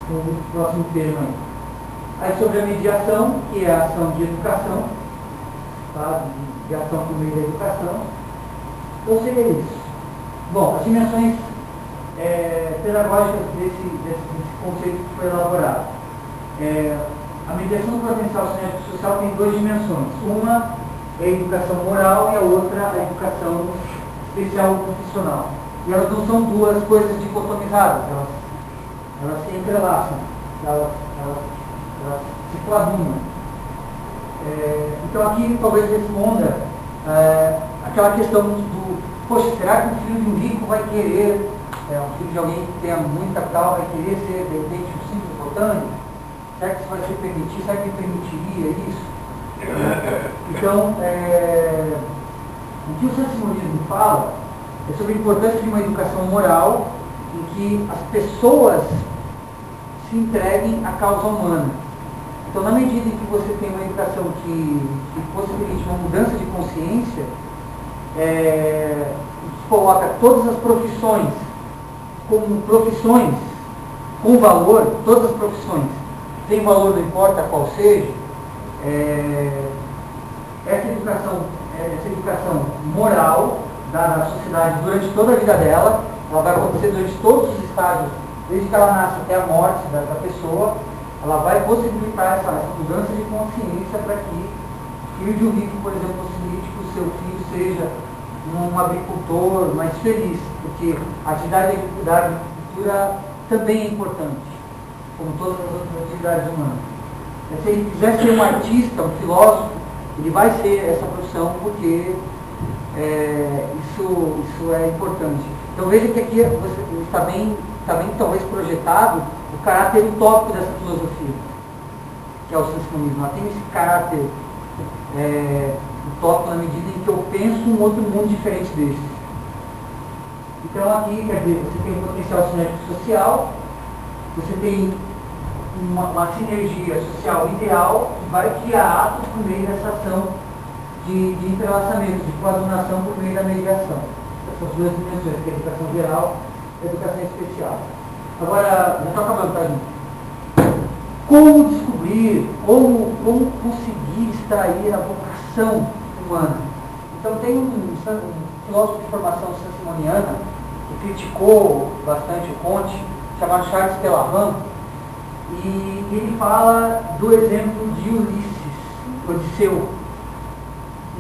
o próximo tema aí. Aí sobre a mediação, que é a ação de educação, tá? De ação por meio da educação. Então seria isso. Bom, as dimensões pedagógicas desse conceito que foi elaborado. A mediação do potencial cinético social tem duas dimensões. Uma é a educação moral e a outra a educação especial ou profissional. E elas não são duas coisas dicotomizadas, elas se entrelaçam, elas se coadunam. Então aqui talvez responda aquela questão do, poxa, será que o filho de um rico vai querer, um filho de alguém que tenha muito capital vai querer ser, de repente, um simples botânico? Será que isso vai se permitir? Será que ele permitiria isso? Então, o que o sansimonismo fala é sobre a importância de uma educação moral em que as pessoas se entreguem à causa humana. Então, na medida em que você tem uma educação que possibilite uma mudança de consciência, coloca todas as profissões como profissões com valor, todas as profissões têm valor, não importa qual seja, essa educação moral da sociedade durante toda a vida dela, ela vai acontecer durante todos os estágios, desde que ela nasce até a morte da pessoa, ela vai possibilitar essa mudança de consciência para que o filho de um rico, por exemplo, possibilite que o seu filho seja um agricultor mais feliz, porque a atividade da agricultura também é importante, como todas as outras atividades humanas. Se ele quiser ser um artista, um filósofo, ele vai ser essa profissão porque isso é importante. Então veja que aqui está bem talvez projetado o caráter utópico dessa filosofia, que é o sansimonismo. Ela tem esse caráter utópico na medida em que eu penso um outro mundo diferente desse. Então aqui, quer dizer, você tem um potencial cinético social, você tem uma sinergia social ideal que vai criar atos por meio dessa ação de entrelaçamento, de coadunação por meio da mediação. Essas duas dimensões, que é a educação geral e a educação especial. Agora, já estou acabando, tá, gente? Como descobrir, como conseguir extrair a vocação humana? Então tem um filósofo de formação sansimoniana que criticou bastante o Conte, chamado Charles Pellavin, e ele fala do exemplo de Ulisses, Odisseu.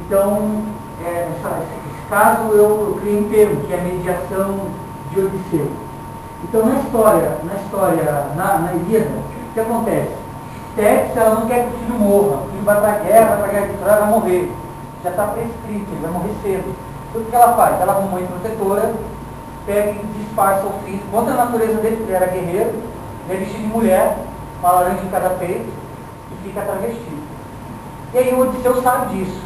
Então, esse caso eu criei um termo, que é a mediação de Odisseu. Então, na Ilíada, o que acontece? Tétis, ela não quer que o filho morra. O filho vai para a guerra, ela vai morrer. Já está prescrito, ele vai morrer cedo. Então, o que ela faz? Ela, como mãe protetora, pega e disfarça o filho. Contra a natureza dele, ele era guerreiro, ele é vestido de mulher, uma laranja em cada peito, e fica travestido. E aí o Odisseu sabe disso.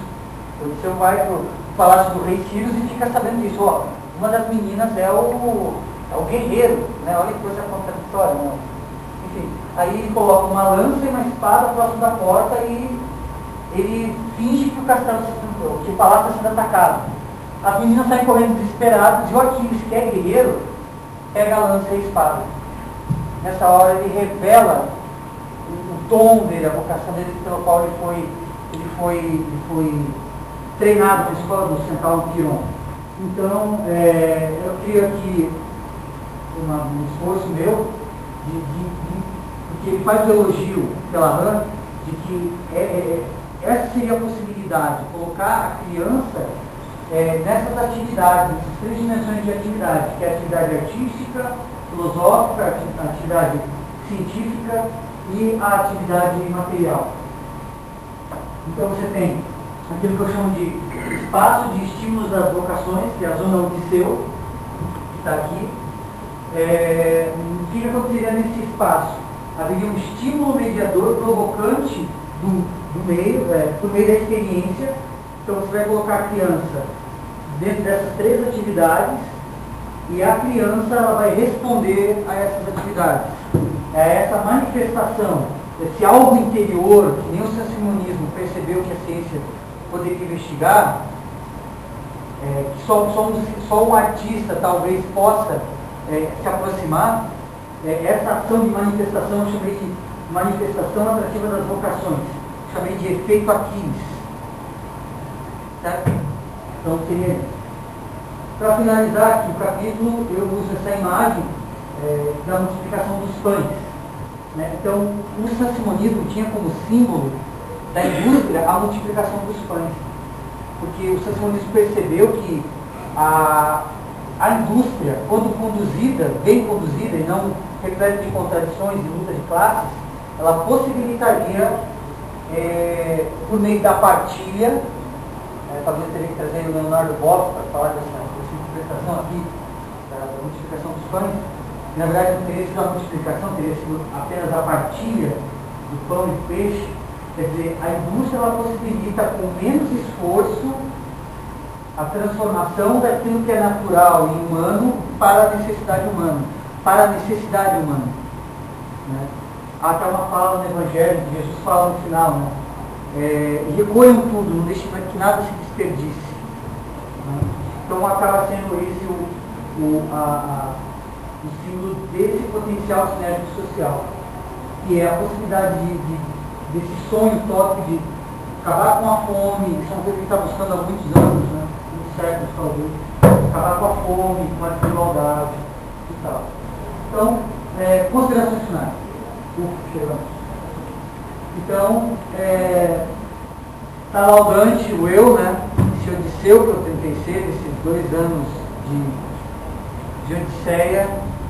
O Odisseu vai para o palácio do rei Sírios e fica sabendo disso. Ó, uma das meninas é o guerreiro, né? Olha que coisa contraditória, né? Enfim, aí ele coloca uma lança e uma espada próximo da porta e ele finge que o castelo que o palácio está sendo atacado. As meninas saem correndo desesperadas e o Aquiles, que é guerreiro, pega a lança e a espada. Nessa hora ele revela o dom dele, a vocação dele, pelo qual ele foi treinado na escola do Central Quiron. Então, eu crio aqui um esforço meu, porque ele faz o elogio pela RAM, de que essa seria a possibilidade, colocar a criança nessas atividades, nessas três dimensões de atividade, que é a atividade artística, filosófica, a atividade científica e a atividade material. Então você tem aquilo que eu chamo de espaço de estímulos das vocações, que é a zona Odisseu, que está aqui. O que aconteceria nesse espaço? Haveria um estímulo mediador provocante do meio, por meio da experiência. Então você vai colocar a criança dentro dessas três atividades e a criança ela vai responder a essas atividades. Essa manifestação, esse algo interior, que nem o sansimonismo percebeu que a ciência poderia investigar, que só um artista talvez possa se aproximar, essa ação de manifestação eu chamei de manifestação atrativa das vocações, chamei de efeito Aquiles. Certo? Então, para finalizar aqui o capítulo, eu uso essa imagem da multiplicação dos pães. Né? Então, o sansimonismo tinha como símbolo da indústria a multiplicação dos pães. Porque o sansimonismo percebeu que a indústria, quando conduzida, bem conduzida e não repleta de contradições e luta de classes, ela possibilitaria, por meio da partilha, talvez teria que trazer o Leonardo Boff para falar dessa interpretação aqui, da multiplicação dos pães. Na verdade, não teria sido a multiplicação, teria sido apenas a partilha do pão e peixe. Quer dizer, a indústria ela possibilita, com menos esforço, a transformação daquilo que é natural e humano para a necessidade humana. Né? Há até uma fala no Evangelho, que Jesus fala no final, né? Recolham tudo, não deixem que nada se desperdice. Né? Então acaba sendo esse o símbolo desse potencial sinérgico social, que é a possibilidade desse sonho utópico de acabar com a fome, isso é uma coisa que está buscando há muitos anos, né? Muitos séculos talvez, acabar com a fome, com a desigualdade e tal. Então, considerações finais. Chegamos. Então, está laudante o eu, né? Esse Odisseu que eu tentei ser, esses 2 anos de Odisseia,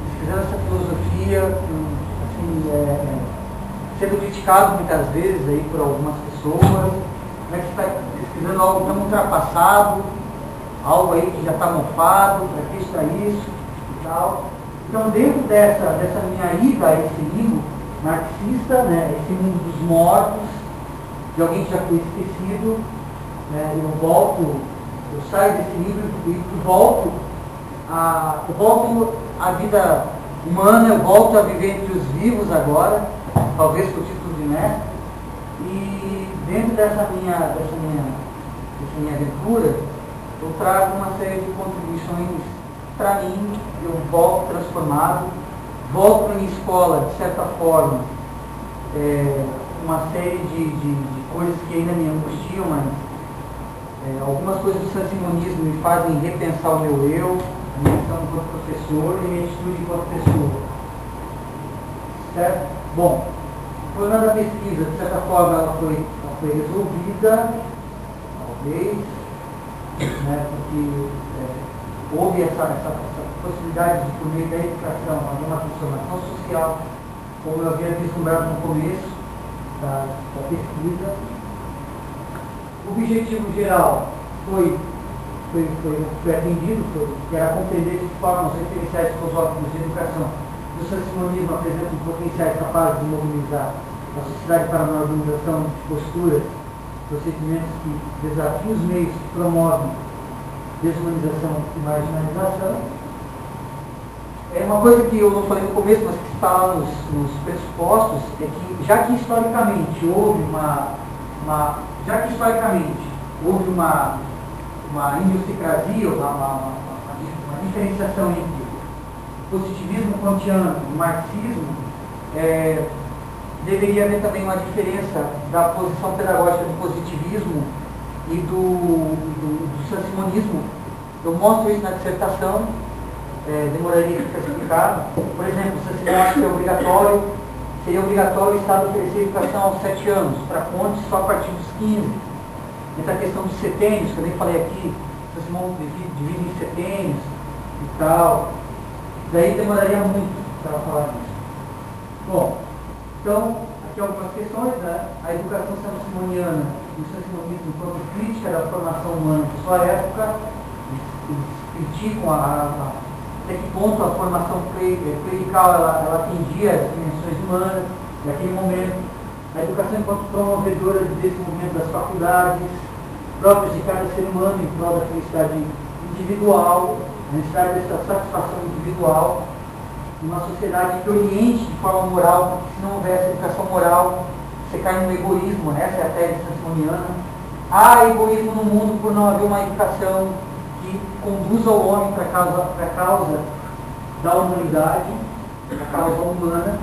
pesquisando essa filosofia, assim, sendo criticado muitas vezes aí por algumas pessoas, como é que você está pesquisando algo tão ultrapassado, algo aí que já está mofado, para que está isso e tal. Então, dentro dessa minha ida a esse livro marxista, né, esse mundo dos mortos, de alguém que já foi esquecido, né, eu saio desse livro e volto à vida humana, eu volto a viver entre os vivos agora, talvez com o título de mestre, e dentro dessa minha aventura, eu trago uma série de contribuições para mim. Eu volto transformado, volto para a minha escola, de certa forma, uma série de coisas que ainda me angustiam, mas algumas coisas do sansimonismo me fazem repensar o meu eu, a minha ação enquanto professor e a minha atitude enquanto pessoa. Certo? Bom, o problema da pesquisa, de certa forma, ela foi resolvida, talvez, né, porque houve essa possibilidade de, por meio da educação, haver uma transformação social, como eu havia vislumbrado no começo da pesquisa. O objetivo geral foi atendido, que era compreender de que forma os referenciais filosóficos de educação do sansimonismo apresentam potenciais capazes de mobilizar a sociedade para uma organização de posturas, procedimentos que desafiam os meios que promovem desumanização e marginalização. Uma coisa que eu não falei no começo, mas que está lá nos pressupostos, é que já que historicamente houve uma idiosincrasia, uma diferenciação entre positivismo kantiano e marxismo, deveria haver também uma diferença da posição pedagógica do positivismo e do sansimonismo. Eu mostro isso na dissertação, demoraria para explicar. Por exemplo, o sansimonismo acha que seria obrigatório o Estado oferecer educação aos 7 anos, para pontes só a partir dos 15. Então a questão dos setênios, que eu nem falei aqui, o sansimonismo divide em setênios e tal. Daí demoraria muito para falar disso. Bom, então, aqui algumas questões, né? A educação sansimoniana e o sansimonismo enquanto crítica da formação humana de sua época, eles criticam até que ponto a formação clerical ela atendia as dimensões humanas naquele momento. A educação enquanto promovedora de desenvolvimento das faculdades próprias de cada ser humano em prol da felicidade individual, a necessidade dessa satisfação individual, uma sociedade que oriente de forma moral, porque se não houvesse educação moral, você cai no egoísmo, essa é a tese sansimoniana. Há egoísmo no mundo por não haver uma educação que conduza o homem para a causa da humanidade. a causa humana